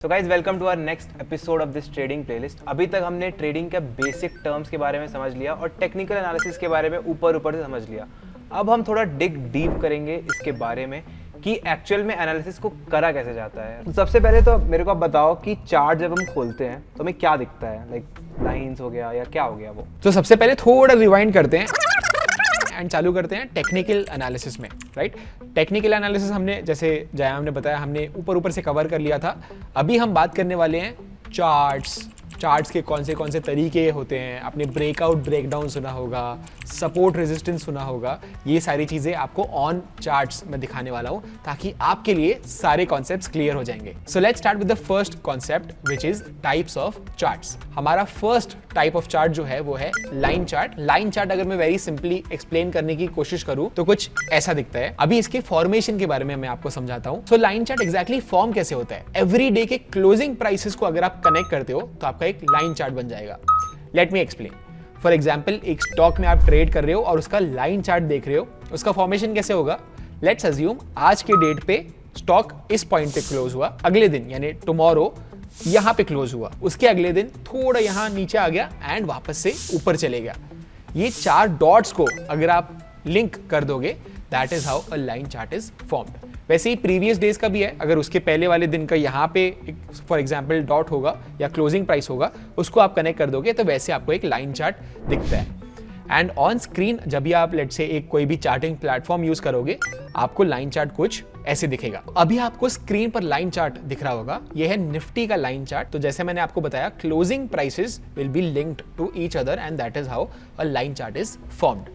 तो guys welcome to our next episode of this trading playlist. अभी तक हमने ट्रेडिंग के बेसिक टर्म्स के बारे में समझ लिया और टेक्निकल एनालिसिस के बारे में ऊपर से समझ लिया। अब हम थोड़ा डिग डीप करेंगे इसके बारे में कि एक्चुअल में एनालिसिस को करा कैसे जाता है। तो सबसे पहले तो मेरे को आप बताओ कि चार्ट जब हम खोलते हैं तो हमें क्या दिखता है, लाइक लाइंस हो गया या क्या हो गया वो। तो सबसे पहले थोड़ा रिवाइंड करते हैं एंड चालू करते हैं टेक्निकल एनालिसिस में, राइट। टेक्निकल एनालिसिस हमने, जैसे जयाम ने बताया, हमने ऊपर से कवर कर लिया था। अभी हम बात करने वाले हैं चार्ट्स के कौन से तरीके होते हैं। आपने ब्रेकआउट ब्रेकडाउन सुना होगा, सपोर्ट रेजिस्टेंस सुना होगा। ये सारी चीजें आपको ऑन चार्ट्स में दिखाने वाला हूं ताकि आपके लिए सारे कॉन्सेप्ट्स क्लियर हो जाएंगे। So let's start with the first concept which is types of charts. हमारा फर्स्ट टाइप ऑफ चार्ट जो है वो है लाइन चार्ट। लाइन चार्ट अगर मैं वेरी सिंपली एक्सप्लेन करने की कोशिश करूं तो कुछ ऐसा दिखता है। अभी इसके फॉर्मेशन के बारे में मैं आपको समझाता हूं। So line chart exactly form कैसे होता है। एवरी डे के क्लोजिंग प्राइसेस को अगर आप कनेक्ट करते हो तो आपका एक लाइन चार्ट बन जाएगा। Late me explain. For example, एक स्टॉक में आप ट्रेड कर रहे हो और उसका लाइन चार्ट देख रहे हो, उसका फॉर्मेशन कैसे होगा। लेट्स अज्यूम आज के डेट पे स्टॉक इस पॉइंट पे क्लोज हुआ, अगले दिन यानी टुमारो यहां पे क्लोज हुआ, उसके अगले दिन थोड़ा यहां नीचे आ गया एंड वापस से ऊपर चले गया। ये चार डॉट्स को अगर आप लिंक कर दोगे, that is how a line chart is formed. वैसे ही प्रीवियस डेज का भी है। अगर उसके पहले वाले दिन का यहाँ पे फॉर एग्जांपल डॉट होगा या क्लोजिंग प्राइस होगा, उसको आप कनेक्ट कर दोगे तो वैसे आपको एक लाइन चार्ट दिखता है। एंड ऑन स्क्रीन जब भी आप लेट्स से एक कोई भी चार्टिंग प्लेटफॉर्म यूज करोगे, आपको लाइन चार्ट कुछ ऐसे दिखेगा। अभी आपको स्क्रीन पर लाइन चार्ट दिख रहा होगा, यह है निफ्टी का लाइन चार्ट। तो जैसे मैंने आपको बताया, closing prices will be linked to each other and that is how a line chart is formed.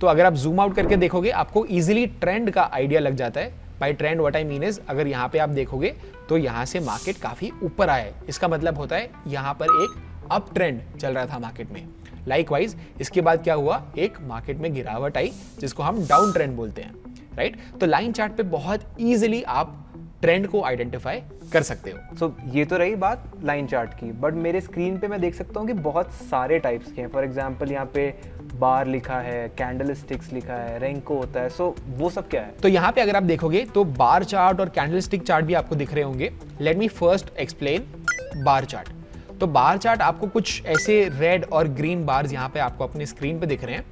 तो अगर आप जूम आउट करके देखोगे, आपको इजीली ट्रेंड का आइडिया लग जाता है। By trend what I mean is, अगर यहाँ पे आप देखोगे तो यहाँ से मार्केट काफी ऊपर आया है, इसका मतलब होता है यहाँ पर एक अप ट्रेंड चल रहा था मार्केट में। लाइकवाइज इसके बाद क्या हुआ, एक मार्केट में गिरावट आई जिसको हम डाउन ट्रेंड बोलते हैं, राइट। तो लाइन चार्ट पे बहुत इजीली आप ट्रेंड को आइडेंटिफाई कर सकते हो। सो ये तो रही बात लाइन चार्ट की, बट मेरे स्क्रीन पे मैं देख सकता हूँ कि बहुत सारे टाइप्स के हैं। फॉर एग्जांपल यहाँ पे बार लिखा है, कैंडल स्टिक्स लिखा है, रेंको होता है। सो वो सब क्या है? तो यहाँ पे अगर आप देखोगे तो बार चार्ट और कैंडल स्टिक चार्ट भी आपको दिख रहे होंगे। Let me first explain bar chart. तो बार चार्ट आपको कुछ ऐसे रेड और ग्रीन बार्स यहाँ पे आपको अपने स्क्रीन पे दिख रहे हैं।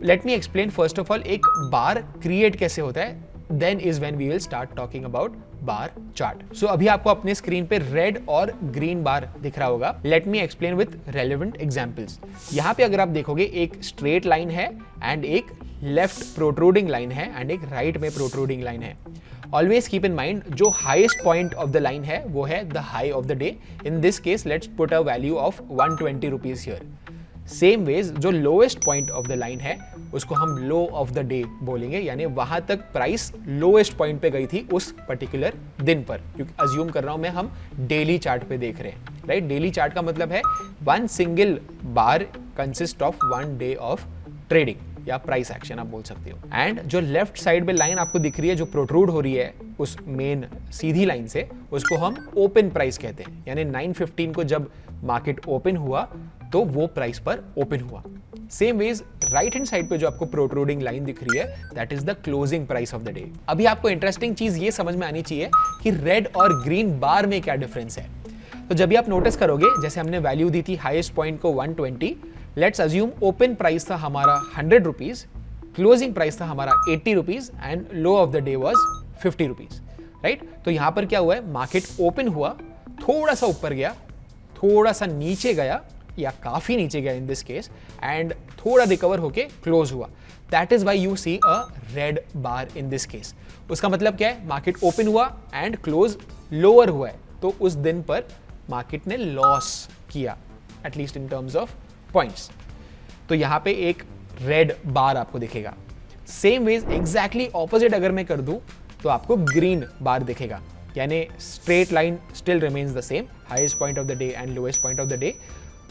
Let me explain first of all एक बार क्रिएट कैसे होता है, then is when we will start talking about bar chart. So अभी आपको अपने स्क्रीन पे रेड और ग्रीन बार दिख रहा होगा। Let me explain with relevant examples. यहाँ पे अगर आप देखोगे, एक स्ट्रेट लाइन है एंड एक लेफ्ट प्रोट्रूडिंग लाइन है एंड एक राइट में प्रोट्रूडिंग लाइन है। ऑलवेज कीप इन माइंड, जो highest point of the line है वो है the high of the day. In this case let's put a value of 120 rupees here. Same ways जो lowest point of the line है उसको हम लो of the day बोलेंगे, यानी वहां तक प्राइस लोएस्ट पॉइंट पे गई थी उस पर्टिकुलर दिन पर। क्योंकि अज्यूम कर रहा हूं मैं, हम डेली चार्ट पे देख रहे हैं, राइट। डेली चार्ट का मतलब है one single bar consist of one day of trading या प्राइस एक्शन आप बोल सकते हो। एंड जो लेफ्ट साइड में लाइन आपको दिख रही है, जो प्रोट्रूड हो रही है उस मेन सीधी लाइन से, उसको हम ओपन प्राइस कहते हैं। यानी 9:15 को जब मार्केट ओपन हुआ तो वो प्राइस पर ओपन हुआ। Same veg right hand side पे जो आपको प्रोट्रूडिंग लाइन दिख रही है, that is the closing price of the day. अभी आपको इंटरेस्टिंग चीज ये समझ में आनी चाहिए कि रेड और ग्रीन बार में क्या डिफरेंस है। तो जब भी आप नोटिस करोगे, जैसे हमने वैल्यू दी थी हाईएस्ट पॉइंट को 120, लेट्स अज्यूम ओपन प्राइस था हमारा 100 रुपीज, क्लोजिंग प्राइस था हमारा 80 rupees and low of the day was 50 rupees, right. तो यहां पर क्या हुआ है, मार्केट ओपन हुआ, थोड़ा सा ऊपर गया, थोड़ा सा नीचे गया या काफी नीचे गया इन दिस केस, एंड थोड़ा रिकवर होके क्लोज हुआ। That is why you see a red bar in this case. उसका मतलब क्या है, मार्केट ओपन हुआ एंड क्लोज लोअर हुआ है, तो उस दिन पर मार्केट ने लॉस किया, at least in terms of points. तो यहां पे एक रेड बार आपको दिखेगा। सेम वेज एग्जैक्टली ऑपोजिट अगर मैं कर दूं तो आपको ग्रीन बार दिखेगा, यानी straight line still remains the same, highest point of the day and lowest point of the day.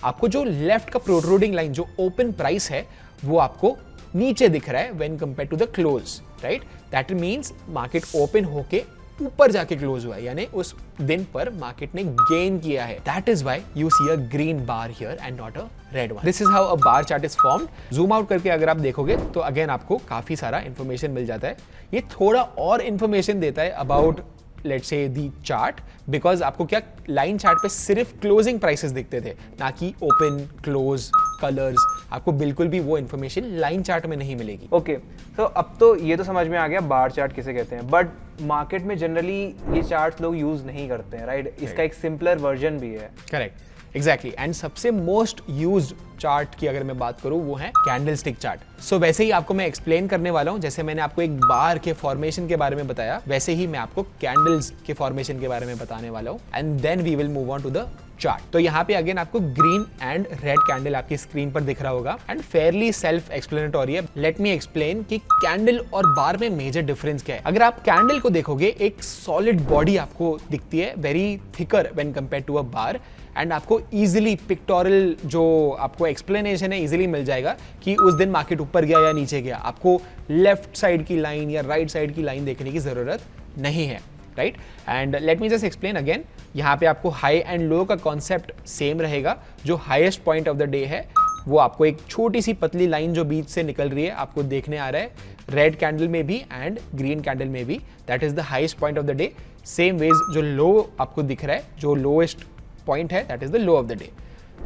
आपको जो लेफ्ट का प्रोट्रूडिंग लाइन, जो ओपन प्राइस है, वो आपको नीचे दिख रहा है when compare to the close, right. That means market open होके ऊपर जाके क्लोज हुआ है, यानी उस दिन पर मार्केट ने गेन किया है। That is why you see a green bar here and not a red one. This is how a bar chart is formed. Zoom out करके अगर आप देखोगे तो अगेन आपको काफी सारा इंफॉर्मेशन मिल जाता है। ये थोड़ा और इंफॉर्मेशन देता है about let's say the chart, because आपको क्या लाइन चार्ट पे सिर्फ क्लोजिंग प्राइसेस दिखते थे, ना कि ओपन, क्लोज, कलर्स। आपको बिल्कुल भी वो इन्फॉर्मेशन लाइन चार्ट में नहीं मिलेगी। ओके, तो अब तो ये तो समझ में आ गया बार चार्ट किसे कहते हैं, बट मार्केट में जनरली ये चार्ट्स लोग यूज नहीं करते हैं, राइट? इसका एक सिंपलर वर्जन भी है। Correct, exactly. एंड सबसे मोस्ट यूज्ड चार्ट की अगर मैं बात करूं वो है कैंडलस्टिक चार्ट। सो वैसे ही आपको मैं एक्सप्लेन करने वाला हूं, जैसे मैंने आपको एक बार के फॉर्मेशन के बारे में बताया, वैसे ही मैं आपको कैंडल्स के फॉर्मेशन के बारे में बताने वाला हूं, and then we will move on to the chart. तो यहाँ पे अगेन आपको ग्रीन एंड रेड कैंडल आपकी स्क्रीन पर दिख रहा होगा, एंड फेयरली सेल्फ एक्सप्लेनेटरी है। लेट मी एक्सप्लेन कि कैंडल और बार में मेजर डिफरेंस क्या है। अगर आप कैंडल को देखोगे, एक सॉलिड बॉडी आपको दिखती है, very thicker when compare to a bar, and आपको इजीली पिक्टोरल जो आपको एक्सप्लेनेशन है इजीली मिल जाएगा कि उस दिन मार्केट ऊपर गया या नीचे गया। आपको लेफ्ट साइड की लाइन या राइट साइड की लाइन देखने की जरूरत नहीं है, right? And let me just explain again. यहाँ पे आपको हाई एंड लो का कॉन्सेप्ट सेम रहेगा। जो highest point of the day है वो आपको एक छोटी सी पतली लाइन जो बीच से निकल रही है आपको देखने आ रहा है, रेड कैंडल में भी एंड ग्रीन कैंडल में भी, that is the highest point of the day. Same ways जो लो आपको दिख रहा है, जो लोएस्ट पॉइंट है, that is the low of the day.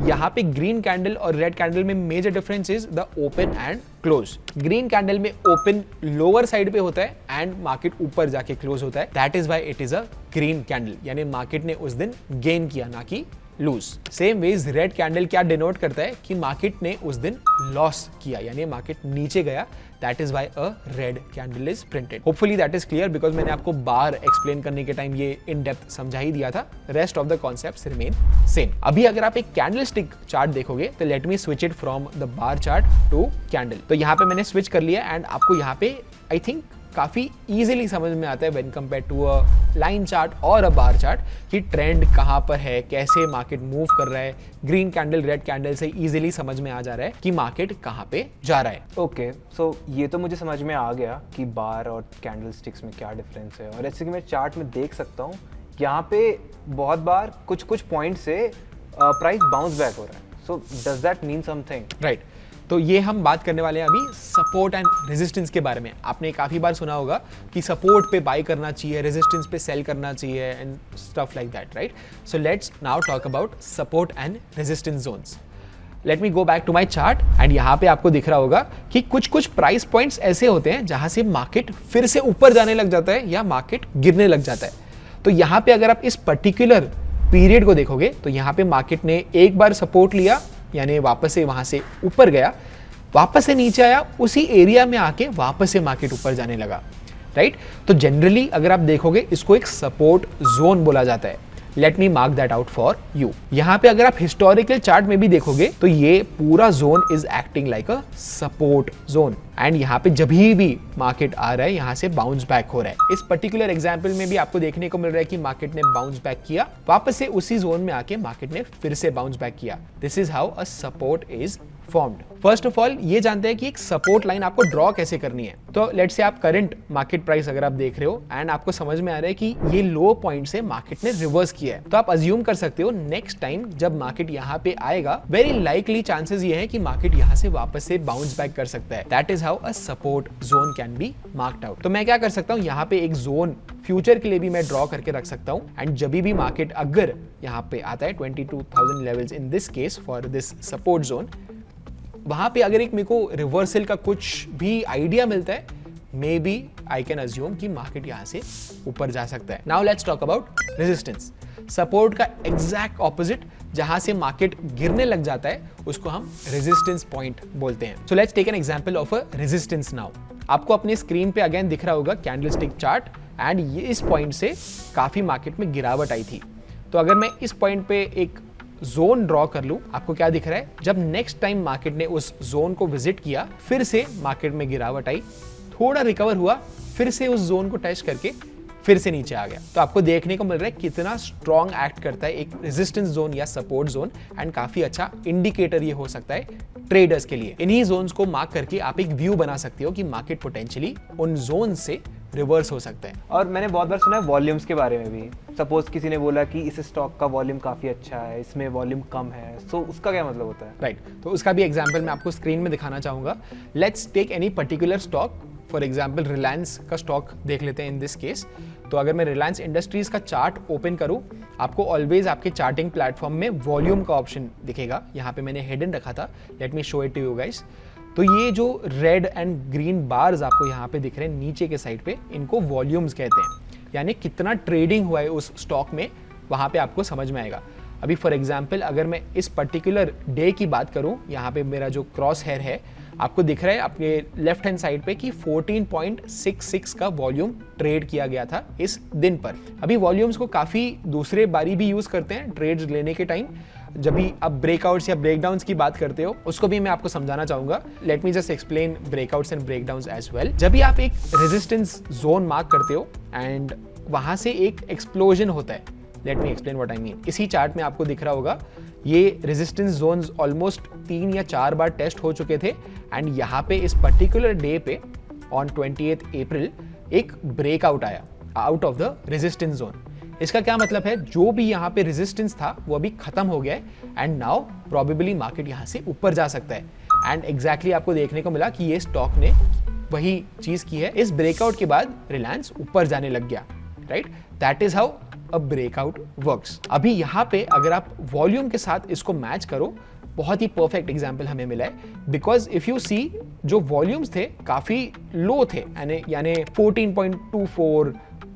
यहाँ पे ग्रीन कैंडल और रेड कैंडल में major difference is the open and close. Green candle में ओपन लोअर साइड पे होता है एंड मार्केट ऊपर जाके क्लोज होता है, that is why it is a green candle, यानी मार्केट ने उस दिन गेन किया, ना कि lose. Same ways red candle क्या डिनोट करता है कि मार्केट ने उस दिन लॉस किया, यानी मार्केट नीचे गया, that is why a red candle is printed. Hopefully that is clear, because मैंने आपको बार एक्सप्लेन करने के टाइम ये इन डेप्थ समझा ही दिया था। Rest of the concepts remain same. अभी अगर आप एक कैंडलस्टिक चार्ट देखोगे तो let me switch it from the bar chart to candle. तो यहाँ पे मैंने स्विच कर लिया एंड आपको यहाँ पे आई थिंक काफी इजीली समझ में आता है when compare to a line chart और अ बार चार्ट कि ट्रेंड कहां पर है, कैसे मार्केट मूव कर रहा है। ग्रीन कैंडल रेड कैंडल से इजीली समझ में आ जा रहा है कि मार्केट कहां पे जा रहा है। ओके, सो ये तो मुझे समझ में आ गया कि बार और कैंडल स्टिक्स में क्या डिफरेंस है, और ऐसे कि मैं चार्ट में देख सकता हूँ यहाँ पे बहुत बार कुछ कुछ पॉइंट से प्राइस बाउंस बैक हो रहा है। So does that mean something? Right, तो ये हम बात करने वाले हैं अभी सपोर्ट एंड रेजिस्टेंस के बारे में। आपने काफी बार सुना होगा कि सपोर्ट पे बाय करना चाहिए, रेजिस्टेंस पे सेल करना चाहिए and stuff like that, right? So let's now talk about support and resistance zones. Let me go back to my chart and यहाँ पे आपको दिख रहा होगा कि कुछ कुछ प्राइस पॉइंट्स ऐसे होते हैं जहां से मार्केट फिर से ऊपर जाने लग जाता है या मार्केट गिरने लग जाता है। तो यहाँ पे अगर आप इस पर्टिकुलर पीरियड को देखोगे तो यहाँ पे मार्केट ने एक बार सपोर्ट लिया, यानी वापस से वहां से ऊपर गया, वापस से नीचे आया, उसी एरिया में आके वापस से मार्केट ऊपर जाने लगा, राइट? तो जनरली अगर आप देखोगे इसको एक सपोर्ट जोन बोला जाता है। Let me mark that out for you. यहाँ पे अगर आप हिस्टोरिकल चार्ट में भी देखोगे तो ये पूरा zone is acting like a support zone, and यहाँ पे जब भी मार्केट आ रहा है यहाँ से बाउंस बैक हो रहा है। इस पर्टिकुलर एग्जांपल में भी आपको देखने को मिल रहा है कि मार्केट ने बाउंस बैक किया, वापस से उसी जोन में आके मार्केट ने फिर से बाउंस बैक किया। This is how a support is formed. First of all ये जानते हैं कि एक सपोर्ट लाइन आपको ड्रॉ कैसे करनी है। तो लेट्स से आप करंट मार्केट प्राइस अगर आप देख रहे हो एंड आपको समझ में आ रहा है कि ये लो पॉइंट से मार्केट ने रिवर्स किया है, तो आप अज्यूम कर सकते हो नेक्स्ट टाइम जब मार्केट यहाँ पे आएगा, वेरी लाइकली चांसेस ये है कि मार्केट यहाँ से वापस से बाउंस बैक कर सकता है। That is how a support zone can be marked out. तो मैं क्या कर सकता हूँ, यहाँ पे एक जोन फ्यूचर के लिए भी मैं ड्रॉ करके रख सकता हूँ, एंड जब भी मार्केट अगर यहाँ पे आता है 22,000 levels in this case for this support zone, वहां पे अगर एक मेरे को रिवर्सल का कुछ भी आइडिया मिलता है, maybe I can assume कि मार्केट यहां से ऊपर जा सकता है। Now let's talk about resistance. Support का एग्जैक्ट ऑपोजिट, जहां से मार्केट गिरने लग जाता है, उसको हम रेजिस्टेंस पॉइंट बोलते हैं। So let's take an example of a resistance now. आपको अपनी स्क्रीन पे अगेन दिख रहा होगा कैंडलस्टिक चार्ट, एंड ये इस पॉइंट से काफी मार्केट में गिरावट आई थी। तो अगर मैं इस पॉइंट पे एक जोन ड्रॉ कर लूं, आपको क्या दिख रहा है, जब नेक्स्ट टाइम मार्केट ने उस जोन को विजिट किया, फिर से मार्केट में गिरावट आई, थोड़ा रिकवर हुआ, फिर से उस जोन को टच करके फिर से नीचे आ गया। तो आपको देखने को मिल रहा है कितना स्ट्रॉन्ग एक्ट करता है एक रेजिस्टेंस जोन या सपोर्ट जोन, एंड काफी अच्छा इंडिकेटर ये हो सकता है ट्रेडर्स के लिए। इन्हीं जोन्स को मार्क करके आप एक व्यू बना सकते हो कि मार्केट पोटेंशियली उन जोन से रिवर्स हो सकता है। और मैंने बहुत बार सुना है वॉल्यूम्स के बारे में भी। सपोज किसी ने बोला कि इस स्टॉक का वॉल्यूम काफी अच्छा है, इसमें वॉल्यूम कम है, सो उसका क्या मतलब होता है? राइट, तो उसका भी एग्जांपल मैं आपको स्क्रीन में दिखाना चाहूंगा। Let's take any particular stock, for example Reliance का स्टॉक देख लेते हैं इन दिस केस। तो अगर मैं रिलायंस इंडस्ट्रीज का चार्ट ओपन करूं, आपको ऑलवेज आपके चार्टिंग प्लेटफॉर्म में वॉल्यूम का ऑप्शन दिखेगा। यहाँ पे मैंने हिडन रखा था, let me show it to you guys. तो ये जो रेड एंड ग्रीन बार्स आपको यहाँ पे दिख रहे हैं नीचे के साइड पे, इनको वॉल्यूम्स कहते हैं, यानी कितना ट्रेडिंग हुआ है उस स्टॉक में, वहाँ पे आपको समझ में आएगा। अभी फॉर एग्जाम्पल अगर मैं इस पर्टिकुलर डे की बात करूँ, यहाँ पे मेरा जो क्रॉस हेयर है आपको दिख रहा है आपके लेफ्ट हैंड साइड पे कि 14.66 का वॉल्यूम ट्रेड किया गया था इस दिन पर। अभी वॉल्यूम्स को काफ़ी दूसरे बारी भी यूज़ करते हैं ट्रेड्स लेने के टाइम। जब भी आप ब्रेकआउट्स या ब्रेकडाउन्स की बात करते हो, उसको भी मैं आपको समझाना चाहूंगा। Let me just explain breakouts and breakdowns as well. जब भी आप एक रेजिस्टेंस जोन मार्क करते हो एंड वहां से एक एक्सप्लोजन होता है, let me explain what I mean. इसी चार्ट में आपको दिख रहा होगा ये रेजिस्टेंस जोन्स ऑलमोस्ट 3 या 4 बार टेस्ट हो चुके थे एंड यहाँ पे इस पर्टिकुलर डे पे ऑन 28 अप्रैल एक ब्रेकआउट आया out of the resistance zone. इसका क्या मतलब है, जो भी यहाँ पे रेजिस्टेंस था वो अभी खत्म हो गया है एंड नाउ प्रोबेबली मार्केट यहाँ से ऊपर जा सकता है। एंड एग्जैक्टली आपको देखने को मिला कि ये स्टॉक ने वही चीज की है। इस ब्रेकआउट के बाद रिलायंस ऊपर जाने लग गया, right? That is how a breakout works. अभी यहाँ पे अगर आप वॉल्यूम के साथ इसको मैच करो, बहुत ही परफेक्ट एग्जाम्पल हमें मिला है। बिकॉज इफ यू सी, जो वॉल्यूम्स थे काफी लो थे, यानी 14.24,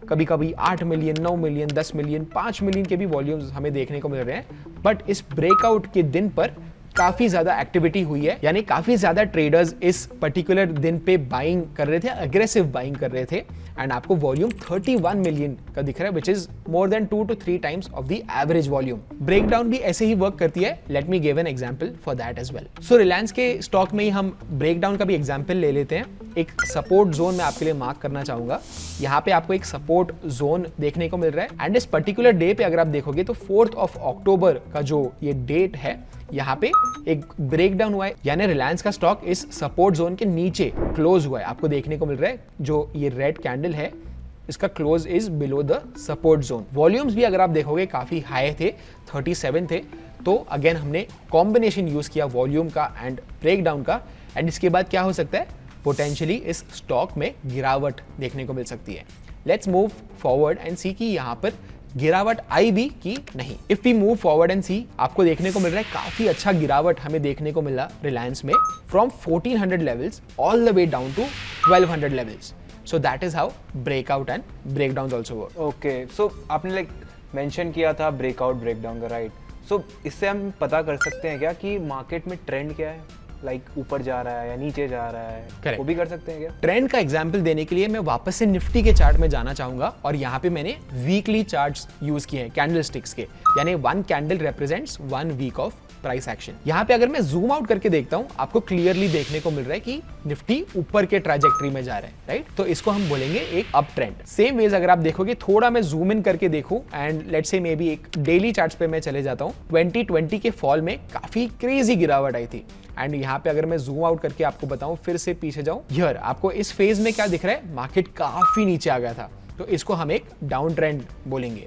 कभी कभी 8 मिलियन, 9 मिलियन, 10 मिलियन, 5 मिलियन के भी वॉल्यूम्स हमें देखने को मिल रहे हैं। बट इस ब्रेकआउट के दिन पर काफी ज्यादा एक्टिविटी हुई है, यानी काफी ज्यादा ट्रेडर्स इस पर्टिकुलर दिन पे बाइंग कर रहे थे, अग्रेसिव बाइंग कर रहे थे। एंड आपको वॉल्यूम 31 मिलियन का दिख रहा है, which is more than 2 to 3 times of the average volume. Breakdown भी ऐसे ही वर्क करती है। Let me give an example for that as well. So Reliance के स्टॉक में ही हम ब्रेकडाउन का भी एग्जांपल ले लेते हैं। एक सपोर्ट जोन मैं आपके लिए मार्क करना चाहूंगा। यहाँ पे आपको एक सपोर्ट जोन देखने को मिल रहा है एंड इस पर्टिकुलर डे पे अगर आप देखोगे तो 4 अक्टूबर का जो ये डेट है, यहाँ पे एक ब्रेकडाउन हुआ है, यानी रिलायंस का स्टॉक इस सपोर्ट जोन के नीचे क्लोज हुआ है। आपको देखने को मिल रहा है जो ये रेड कैंडल है, इसका close is below the support zone. Volumes भी अगर आप देखोगे काफी हाई थे, 37 थे। तो अगेन हमने कॉम्बिनेशन यूज किया वॉल्यूम का एंड ब्रेकडाउन का। एंड इसके बाद क्या हो सकता है, पोटेंशियली इस स्टॉक में गिरावट देखने को मिल सकती है। Let's move forward and see कि यहाँ पर गिरावट आई भी कि नहीं। If we move forward and see, आपको देखने को मिल रहा है काफी अच्छा गिरावट हमें देखने को मिला रिलायंस में, from 1400 levels all the way down to 1200 levels. So that is how breakout and breakdown also work. Okay, so आपने लाइक मेंशन किया था ब्रेकआउट ब्रेकडाउन का, राइट? सो इससे हम पता कर सकते हैं क्या कि मार्केट में ट्रेंड क्या है, लाइक ऊपर जा रहा है या नीचे जा रहा है? Correct. वो भी कर सकते हैं क्या? ट्रेंड का एग्जांपल देने के लिए मैं वापस से निफ्टी के चार्ट में जाना चाहूंगा और यहाँ पे मैंने वीकली चार्ट्स यूज किए हैं कैंडलस्टिक्स के, यानी 1 candle represents 1 week of price action. यहाँ पे अगर मैं जूम आउट करके देखता हूँ, आपको क्लियरली देखने को मिल रहा है कि निफ्टी ऊपर के ट्रैजेक्टरी में जा रहा है, राइट? तो इसको हम बोलेंगे एक अप ट्रेंड। सेम वेज अगर आप देखोगे, थोड़ा मैं जूम इन करके देखूं and let's say may be एक डेली चार्ट्स पे मैं चले जाता हूँ, 2020 के फॉल में काफी क्रेजी गिरावट आई थी। एंड यहाँ पे अगर मैं जूम आउट करके आपको बताऊं, फिर से पीछे जाऊं, हियर आपको इस फेज में क्या दिख रहा है, मार्केट काफी नीचे आ गया था। तो इसको हम एक डाउन ट्रेंड बोलेंगे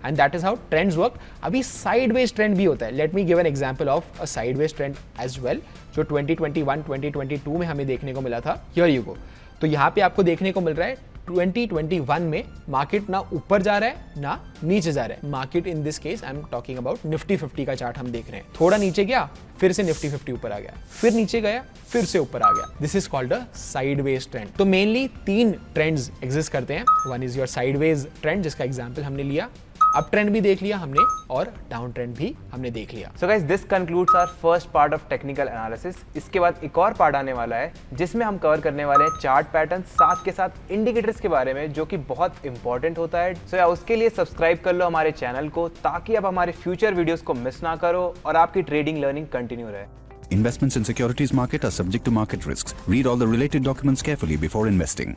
and that is how trends work. अभी साइडवेज ट्रेंड भी होता है। Let me give an example of a sideways trend as well, जो 2021 2022 में हमें देखने को मिला था। Here you go. तो यहाँ पे आपको देखने को मिल रहा है 2021 में मार्केट ना ऊपर जा रहा है ना नीचे जा रहा है। Market in this case I am talking about Nifty 50 का चार्ट हम देख रहे हैं। थोड़ा नीचे गया, फिर से निफ्टी 50 ऊपर आ गया, फिर नीचे गया, फिर से ऊपर आ गया। This is called a sideways trend. तो मेनली 3 ट्रेंड्स एग्जिस्ट करते हैं। One is your sideways trend, जिसका एग्जाम्पल हमने लिया, अप ट्रेंड भी देख लिया हमने और डाउन ट्रेंड भी हमने देख लिया। So guys, this concludes our first part of technical analysis. इसके बाद एक और पार्ट आने वाला है जिसमें हम कवर करने वाले हैं चार्ट पैटर्न, साथ के साथ इंडिकेटर्स के बारे में, जो कि बहुत इंपॉर्टेंट होता है। सो या उसके लिए सब्सक्राइब कर लो हमारे चैनल को, ताकि आप हमारे फ्यूचर वीडियोस को मिस ना करो और आपकी ट्रेडिंग लर्निंग कंटिन्यू रहे। Investments in securities market are subject to market risks. Read all the related documents carefully before investing.